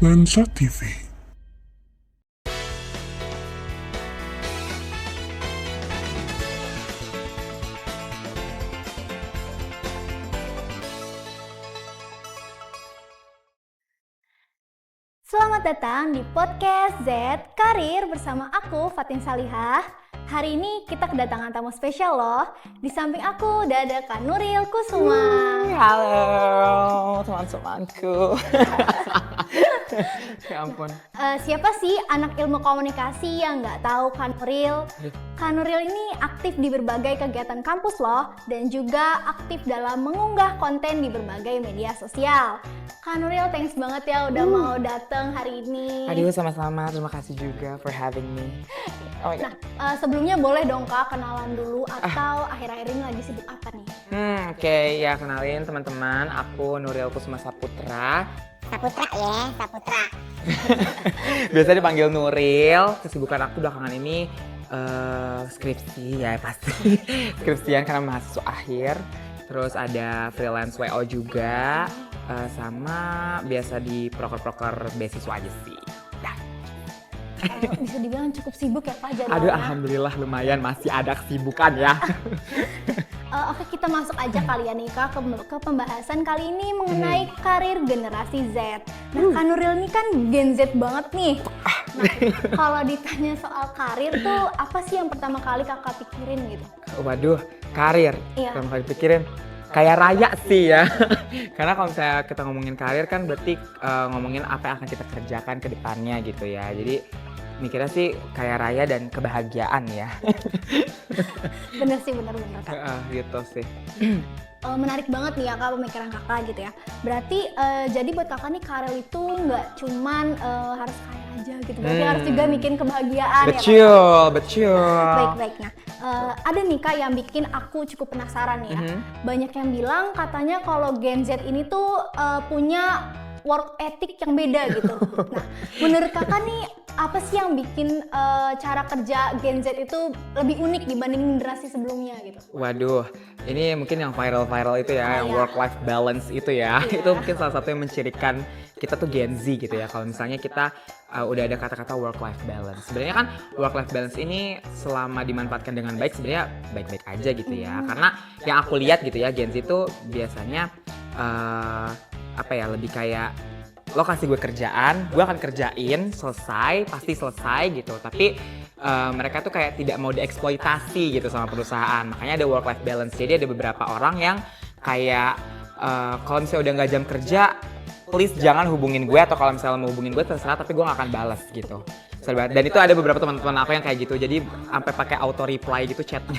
Lensa TV. Selamat datang di podcast Z Karir bersama aku Fatin Salihah. Hari ini kita kedatangan tamu spesial loh. Di samping aku udah ada Kak Nuril Kusuma. Halo teman-temanku. Ya ampun. Siapa sih anak ilmu komunikasi yang nggak tahu Kak Nuril? Kak Nuril ini aktif di berbagai kegiatan kampus loh, dan juga aktif dalam mengunggah konten di berbagai media sosial. Kak Nuril, thanks banget ya udah mau datang hari ini. Aduh, sama-sama. Terima kasih juga for having me. Oh my God. Nah, sebelumnya boleh dong Kak kenalan dulu, atau akhir-akhir ini lagi sibuk apa nih? Oke, ya kenalin teman-teman. Aku Nuril Kusuma Saputra. Saputra ya, Saputra. Biasa dipanggil Nuril. Kesibukan aku belakangan ini skripsi ya pasti. Skripsian karena mahasiswa akhir. Terus ada freelance WO juga. Sama biasa di proker-proker beasiswa aja sih. Bisa dibilang cukup sibuk ya Pak jadwalnya. Aduh, alhamdulillah lumayan masih ada kesibukan ya. Oke, kita masuk aja kali ya nih Kak ke pembahasan kali ini mengenai karir generasi Z. Nah, Kak Nuril ini kan Gen Z banget nih. Nah, kalau ditanya soal karir tuh apa sih yang pertama kali Kakak pikirin gitu? Waduh, karir. Iya. Pertama kali pikirin kayak raya sih ya. Karena kalau misalnya kita ngomongin karir kan berarti ngomongin apa yang akan kita kerjakan ke depannya gitu ya. Jadi mikirnya sih kayak raya dan kebahagiaan ya. Bener sih, bener Kak. Gitu sih. Menarik banget nih ya Kak pemikiran Kakak gitu ya. Berarti jadi buat Kakak nih karir itu nggak cuman harus kaya aja gitu. Berarti harus juga bikin kebahagiaan ya Kak. Betul. Baik. Nah, ada nih Kak yang bikin aku cukup penasaran nih ya. Banyak yang bilang katanya kalau Gen Z ini tuh punya work ethic yang beda gitu. Nah, menurut Kakak nih apa sih yang bikin cara kerja Gen Z itu lebih unik dibanding generasi sebelumnya gitu? Waduh, ini mungkin yang viral itu ya, yang Iya. work-life balance itu ya. Iya. Itu mungkin salah satu yang mencirikan kita tuh Gen Z gitu ya. Kalau misalnya kita udah ada kata-kata work-life balance. Sebenarnya kan work-life balance ini selama dimanfaatkan dengan baik sebenarnya baik-baik aja gitu ya. Karena yang aku lihat gitu ya, Gen Z itu biasanya lebih kayak lo kasih gue kerjaan, gue akan kerjain, pasti selesai gitu. Tapi mereka tuh kayak tidak mau dieksploitasi gitu sama perusahaan. Makanya ada work-life balance. Jadi ada beberapa orang yang kayak kalau misalnya udah nggak jam kerja, please jangan hubungin gue, atau kalau misalnya mau hubungin gue terserah, tapi gue nggak akan balas gitu. Dan itu ada beberapa teman-teman aku yang kayak gitu, jadi sampai pakai auto reply gitu chatnya.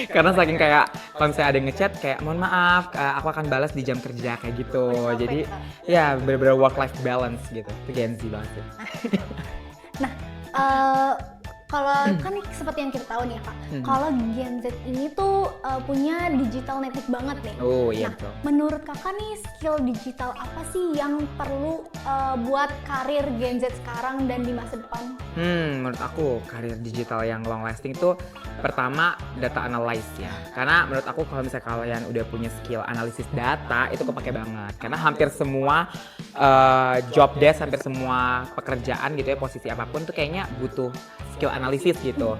Karena saking kayak kalau misalnya ada yang ngechat kayak mohon maaf, aku akan balas di jam kerja kayak gitu. Jadi ya bener-bener work life balance gitu. Itu Gen Z banget sih. Nah, kalau kan seperti yang kita tahu nih ya Kak, kalau Gen Z ini tuh punya digital native banget nih. Oh iya Nah, betul. menurut Kakak nih skill digital apa sih yang perlu buat karir Gen Z sekarang dan di masa depan? Menurut aku karir digital yang long lasting itu pertama data analysis ya. Karena menurut aku kalau misalnya kalian udah punya skill analisis data itu kepake banget. Karena hampir semua job desk, hampir semua pekerjaan gitu ya, posisi apapun tuh kayaknya butuh skill analisis gitu.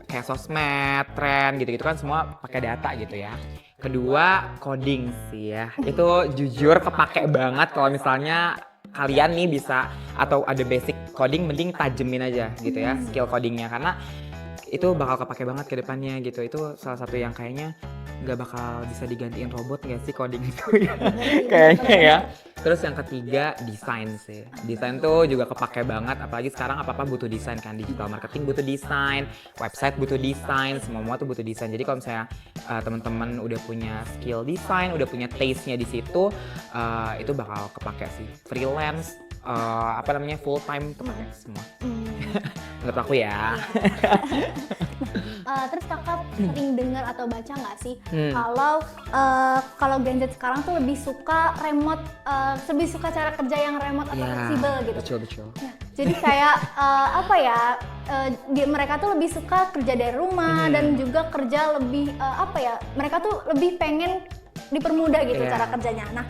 Kayak sosmed, tren gitu-gitu kan semua pakai data gitu ya. Kedua, coding sih ya. Itu jujur kepake banget kalau misalnya kalian nih bisa atau ada basic coding, mending tajemin aja gitu ya skill codingnya, karena itu bakal kepake banget ke depannya gitu. Itu salah satu yang kayaknya nggak bakal bisa digantiin robot nggak sih coding itu ya. Kayaknya ya. Terus yang ketiga desain sih. Desain tuh juga kepake banget, apalagi sekarang apa-apa butuh desain kan. Digital marketing butuh desain, website butuh desain, semua tuh butuh desain. Jadi kalau misalnya teman-teman udah punya skill desain, udah punya taste-nya di situ, itu bakal kepake sih. Freelance, full time kepake semua. Menurut aku ya. Terus Kakak sering dengar atau baca nggak sih kalau Gen Z sekarang tuh lebih suka remote, lebih suka cara kerja yang remote atau fleksibel gitu. Betul. Nah, jadi kayak mereka tuh lebih suka kerja dari rumah dan juga kerja lebih mereka tuh lebih pengen dipermudah gitu cara kerjanya. Nah,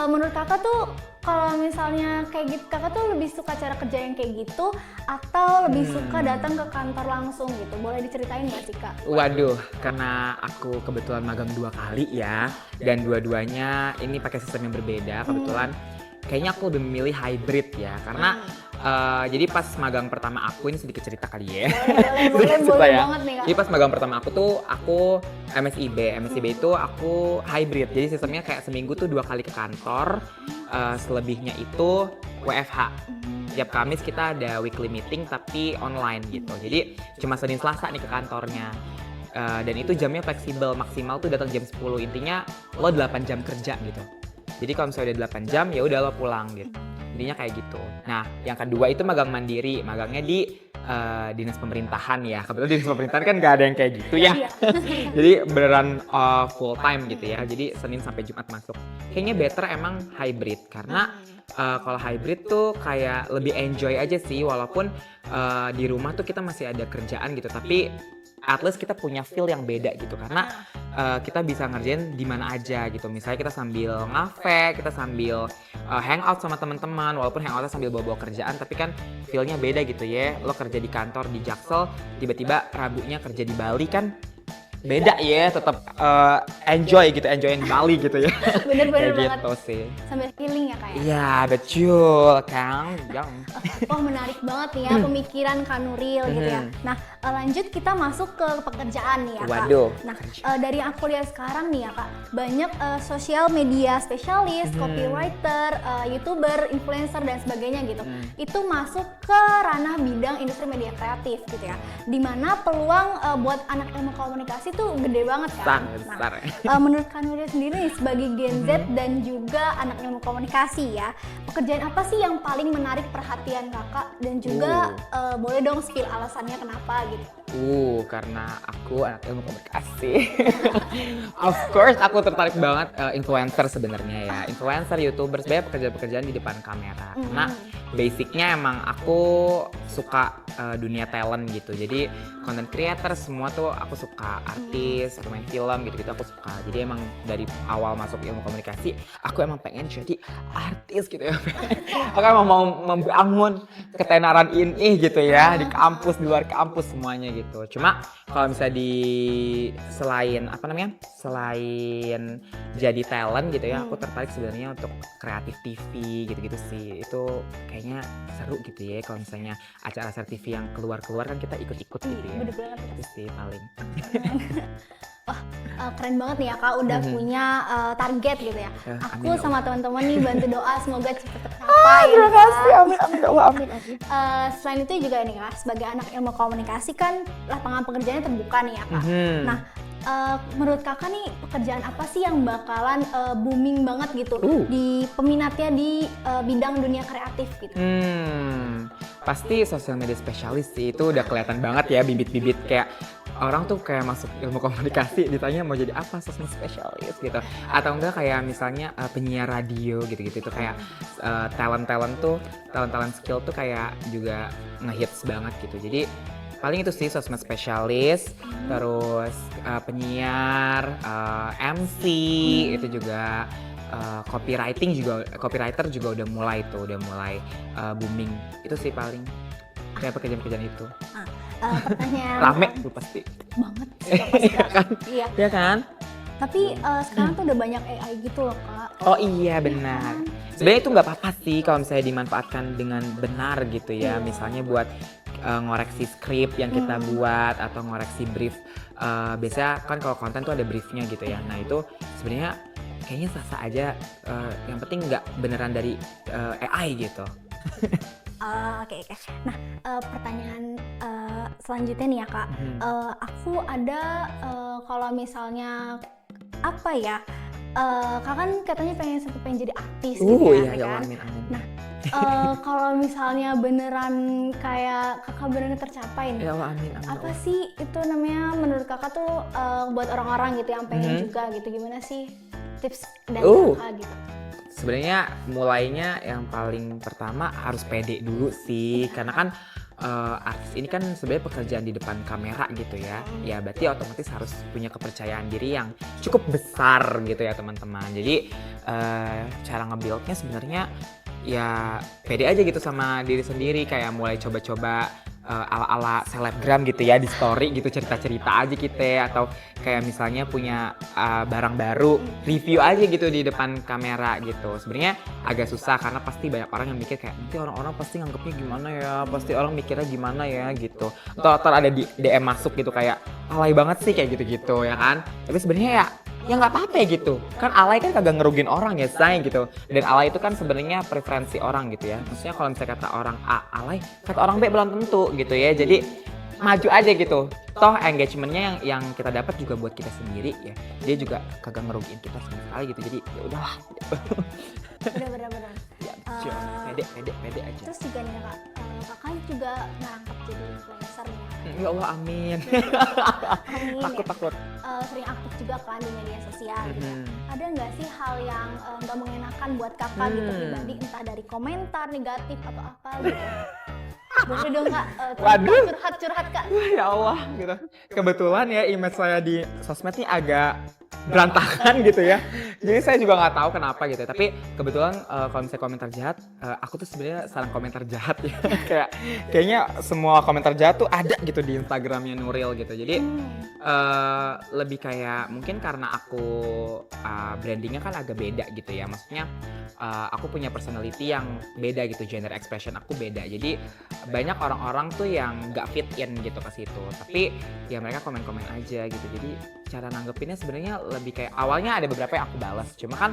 menurut Kakak tuh kalau misalnya kayak gitu, kakak tuh lebih suka cara kerja yang kayak gitu atau lebih suka datang ke kantor langsung gitu? Boleh diceritain nggak sih, Kak? Waduh, karena aku kebetulan magang 2 kali ya, dan dua-duanya ini pakai sistem yang berbeda. Kebetulan kayaknya aku lebih memilih hybrid ya, karena jadi pas magang pertama aku, ini sedikit cerita kali ya. Boleh banget nih, Kak. Jadi pas magang pertama aku tuh, aku MSIB itu aku hybrid. Jadi sistemnya kayak seminggu tuh 2 kali ke kantor, selebihnya itu WFH. Tiap Kamis kita ada weekly meeting tapi online gitu. Jadi cuma Senin Selasa nih ke kantornya. Dan itu jamnya fleksibel, maksimal tuh datang jam 10. Intinya lo 8 jam kerja gitu. Jadi kalau misalnya udah 8 jam ya udah lo pulang gitu. Intinya kayak gitu. Nah, yang kedua itu magang mandiri. Magangnya di dinas pemerintahan ya. Kebetulan dinas pemerintahan kan nggak ada yang kayak gitu ya. Jadi beneran full time gitu ya. Jadi Senin sampai Jumat masuk. Kayaknya better emang hybrid karena kalau hybrid tuh kayak lebih enjoy aja sih. Walaupun di rumah tuh kita masih ada kerjaan gitu. Tapi at least kita punya feel yang beda gitu karena kita bisa ngerjain di mana aja gitu. Misalnya kita sambil ngafe, kita sambil hangout sama teman-teman, walaupun hangoutnya sambil bawa-bawa kerjaan, tapi kan feel-nya beda gitu ya. Lo kerja di kantor di Jaksel, tiba-tiba Rabunya kerja di Bali kan beda ya, tetap enjoy gitu, enjoyin Bali gitu ya. Bener-bener Kayak banget. gitu sih. Sambil healing ya, Kak ya? Iya betul Kang. Wah, menarik banget nih ya pemikiran Kak Nuril gitu ya. Nah, lanjut kita masuk ke pekerjaan nih ya, Kak. Waduh, Nah, dari yang aku lihat sekarang nih ya, Kak, banyak sosial media spesialis, copywriter, YouTuber, influencer dan sebagainya gitu. Itu masuk ke ranah bidang industri media kreatif gitu ya. Dimana peluang buat anak ilmu komunikasi tuh gede banget kan. Sangat besar. Menurut Kak Nuril sendiri nih sebagai Gen Z dan juga anak ilmu komunikasi ya, pekerjaan apa sih yang paling menarik perhatian kakak dan juga boleh dong spill alasannya kenapa gitu? Karena aku anak ilmu komunikasi. Of course, aku tertarik banget influencer sebenarnya ya. Influencer, YouTuber, sebenarnya pekerjaan-pekerjaan di depan kamera. Karena basicnya emang aku suka dunia talent gitu. Jadi content creator semua tuh aku suka, artis, pemain film gitu-gitu aku suka. Jadi emang dari awal masuk ilmu komunikasi, aku emang pengen jadi artis gitu ya. Aku emang mau membangun ketenaran ini gitu ya, di kampus, di luar kampus semuanya gitu. Cuma kalau misalnya selain selain jadi talent gitu ya, aku tertarik sebenarnya untuk kreatif TV gitu-gitu sih. Itu kayaknya seru gitu ya kalau misalnya acara-acara TV yang keluar-keluar kan kita ikut-ikut gitu ya. Bener banget. Itu sih paling. Keren banget nih ya Kak, udah punya target gitu ya. Aku amin, sama teman-teman nih bantu doa semoga cepet tercapai. Terima ya, kasih, Kak. amin, ya Allah, amin. Selain itu juga nih Kak, sebagai anak ilmu komunikasi kan lapangan pekerjaannya terbuka nih ya Kak. Nah, menurut kakak nih pekerjaan apa sih yang bakalan booming banget gitu di peminatnya di bidang dunia kreatif gitu? Pasti sosial media spesialis sih, itu udah kelihatan banget ya bibit-bibit kayak orang tuh kayak masuk ilmu komunikasi ditanya mau jadi apa sosmed spesialis gitu, atau enggak kayak misalnya penyiar radio gitu-gitu. Itu kayak talent skill tuh kayak juga ngehits banget gitu. Jadi paling itu sih sosmed spesialis, terus penyiar, MC itu juga, copywriter juga udah mulai booming. Itu sih paling kayak pekerjaan-pekerjaan itu. Pertanyaan Rame tuh pasti. banget sih pasti, Kak. Iya. Ya kan? Tapi sekarang tuh udah banyak AI gitu loh Kak. Oh iya benar. Sebenarnya itu nggak apa-apa sih kalau misalnya dimanfaatkan dengan benar gitu ya. Misalnya buat ngoreksi skrip yang kita buat atau ngoreksi brief. Biasanya kan kalau konten tuh ada briefnya gitu ya. Nah itu sebenarnya kayaknya sah-sah aja. Yang penting nggak beneran dari AI gitu. Oke. Nah, pertanyaan selanjutnya nih ya Kak. Aku ada kalau misalnya apa ya? Kakak kan katanya pengen jadi artis gitu Iya, ya kan? amin. Nah, kalau misalnya beneran kayak kakak beneran tercapai nih, Ya Allah, amin. apa sih itu namanya menurut kakak tuh buat orang-orang gitu yang pengen juga gitu, gimana sih tips dari kakak gitu? Sebenarnya mulainya yang paling pertama harus pede dulu sih, karena kan artis ini kan sebenarnya pekerjaan di depan kamera gitu ya. Ya berarti otomatis harus punya kepercayaan diri yang cukup besar gitu ya teman-teman. Jadi cara nge-build-nya sebenarnya ya pede aja gitu sama diri sendiri, kayak mulai coba-coba ala-ala selebgram gitu ya di story gitu, cerita-cerita aja kita, atau kayak misalnya punya barang baru review aja gitu di depan kamera gitu. Sebenarnya agak susah karena pasti banyak orang yang mikir kayak nanti orang-orang pasti nganggepnya gimana ya, pasti orang mikirnya gimana ya gitu, atau ada di DM masuk gitu kayak alay banget sih kayak gitu-gitu ya kan. Tapi sebenarnya ya nggak apa-apa gitu kan, alay kan kagak ngerugin orang ya say gitu, dan alay itu kan sebenarnya preferensi orang gitu ya. Maksudnya kalau misalnya kata orang A alay, kata orang B belum tentu gitu ya. Jadi maju aja gitu, toh engagementnya yang kita dapat juga buat kita sendiri ya, dia juga kagak ngerugiin kita sama sekali gitu. Jadi ya udahlah. Bener-bener. Pede aja. Terus juga nih Kak, kakak juga ngerangkap jadi influencer nih. Ya Allah, amin. Amin. Takut. Sering aktif juga kan di media sosial gitu. Ada nggak sih hal yang nggak mengenakan buat kakak gitu pribadi, entah dari komentar negatif atau apa gitu? Boleh dong Kak, Waduh. curhat Kak. Ya Allah gitu. Kebetulan ya image saya di sosmed nih agak berantakan gitu ya. Jadi saya juga nggak tahu kenapa gitu. Tapi kebetulan kalau misalnya komentar jahat, aku tuh sebenarnya sarang komentar jahat ya. Kayaknya semua komentar jahat tuh ada gitu di Instagramnya Nuril gitu. Jadi lebih kayak mungkin karena aku brandingnya kan agak beda gitu ya. Maksudnya aku punya personality yang beda gitu, gender expression aku beda. Jadi banyak orang-orang tuh yang nggak fit in gitu ke situ. Tapi ya mereka komen-komen aja gitu. Jadi cara nanggepinnya sebenarnya lebih kayak awalnya ada beberapa yang aku balas. Cuma kan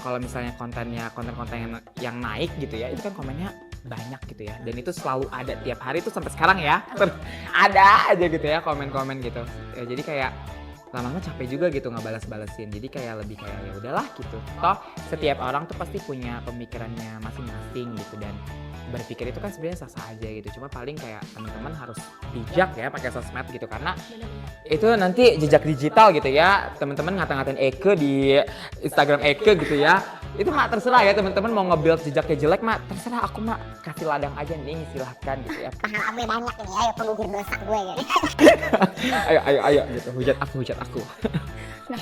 kalau misalnya konten-konten yang naik gitu ya, itu kan komennya banyak gitu ya, dan itu selalu ada tiap hari tuh sampai sekarang ya. Ada aja gitu ya komen-komen gitu ya, jadi kayak lama-lama capek juga gitu ngebalas-balasin. Jadi kayak lebih kayak ya udahlah gitu, toh setiap orang tuh pasti punya pemikirannya masing-masing gitu, dan berpikir itu kan sebenarnya sah-sah aja gitu. Cuma paling kayak teman-teman harus bijak ya pakai sosmed gitu, karena itu nanti jejak digital gitu ya. Teman-teman ngata-ngatain Eke di Instagram Eke gitu ya, itu mah terserah ya teman-teman mau nge-build jejaknya jelek mah terserah, aku mah kasih ladang aja nih, silahkan gitu ya. Pahala gue banyak ini, ayo penggugur dosa gue gitu. ayo gitu, hujat aku. Nah,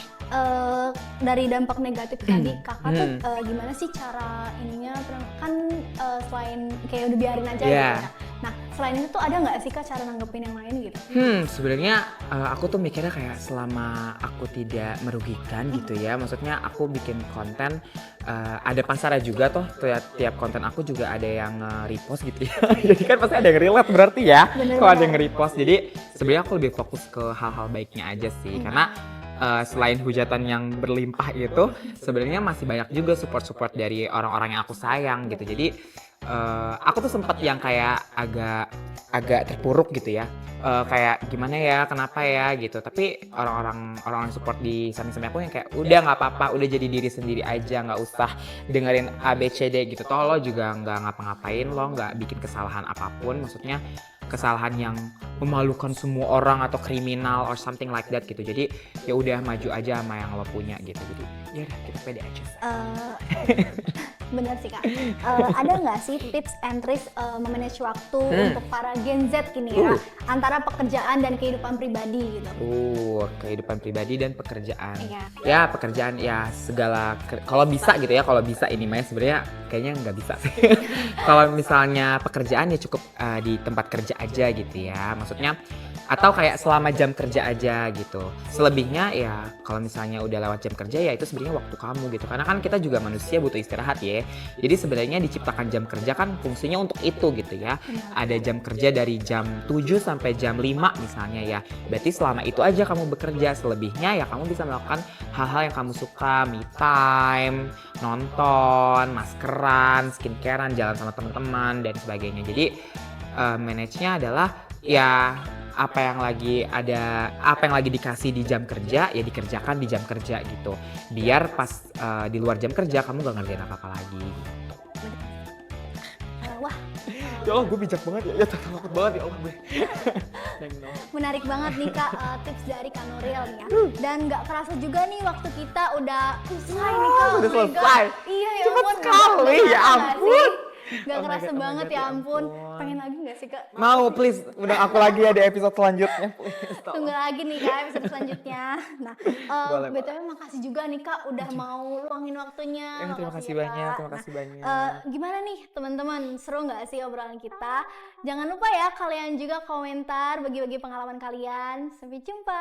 dari dampak negatif tadi kakak tuh gimana sih cara ininya, kan selain kayak udah biarin aja gitu ya. Nah, selain itu tuh ada nggak sih Kak cara nanggepin yang lain gitu? Sebenarnya aku tuh mikirnya kayak selama aku tidak merugikan gitu ya. Maksudnya aku bikin konten ada pasarnya juga toh. Tiap konten aku juga ada yang repost gitu ya. Jadi kan pasti ada yang relate berarti ya. Kalau ada yang repost. Jadi sebenarnya aku lebih fokus ke hal-hal baiknya aja sih. Karena selain hujatan yang berlimpah itu, sebenarnya masih banyak juga support dari orang-orang yang aku sayang gitu. Jadi aku tuh sempet yang kayak agak terpuruk gitu ya, kayak gimana ya, kenapa ya gitu. Tapi orang-orang support di samping aku yang kayak udah nggak apa-apa, udah jadi diri sendiri aja, nggak usah dengerin ABCD gitu. Toh lo juga nggak ngapa-ngapain, lo nggak bikin kesalahan apapun, maksudnya kesalahan yang memalukan semua orang atau kriminal or something like that gitu. Jadi ya udah maju aja sama yang lo punya gitu. Jadi ya udah kita pede aja. Bener sih Kak. Ada nggak sih tips and tricks memanage waktu untuk para Gen Z gini ya, antara pekerjaan dan kehidupan pribadi gitu? Kehidupan pribadi dan pekerjaan. Iya. Ya pekerjaan ya segala, kalau bisa gitu ya, kalau bisa ini mah sebenarnya kayaknya nggak bisa sih. Kalau misalnya pekerjaan ya cukup di tempat kerja aja gitu ya, maksudnya atau kayak selama jam kerja aja gitu. Selebihnya ya kalau misalnya udah lewat jam kerja ya itu sebenarnya waktu kamu gitu, karena kan kita juga manusia butuh istirahat ya. Jadi sebenarnya diciptakan jam kerja kan fungsinya untuk itu gitu ya. Ada jam kerja dari jam 7 sampai jam 5 misalnya ya, berarti selama itu aja kamu bekerja. Selebihnya ya kamu bisa melakukan hal-hal yang kamu suka, me time, nonton, maskeran, skincarean, jalan sama teman-teman dan sebagainya. Jadi manage-nya adalah ya apa yang lagi dikasih di jam kerja ya dikerjakan di jam kerja gitu, biar pas di luar jam kerja kamu gak ngerjain apa-apa lagi gitu. Wah, Ya Allah, gue bijak banget ya takut banget ya Allah gue. menarik banget nih Kak tips dari Kak Nuril nih ya. Dan nggak kerasa juga nih waktu kita udah selesai nih Kak. Udah Oh my God. selesai. Iya ya Cepet ampun, sekali, nggak ya kerasa nggak ampun. sih? Gak Oh my kerasa God, oh my banget God, ya ya ampun. ampun. Pengen lagi gak sih Kak? Mau please, udah aku lagi ya di episode selanjutnya. Please, tolong. Tunggu lagi nih Kak episode selanjutnya. Nah, Boleh, BTW makasih juga nih Kak udah mau luangin waktunya. Terima kasih ya, banyak, Kak. terima kasih banyak. Gimana nih teman-teman, seru nggak sih obrolan kita? Jangan lupa ya kalian juga komentar, bagi-bagi pengalaman kalian. Sampai jumpa.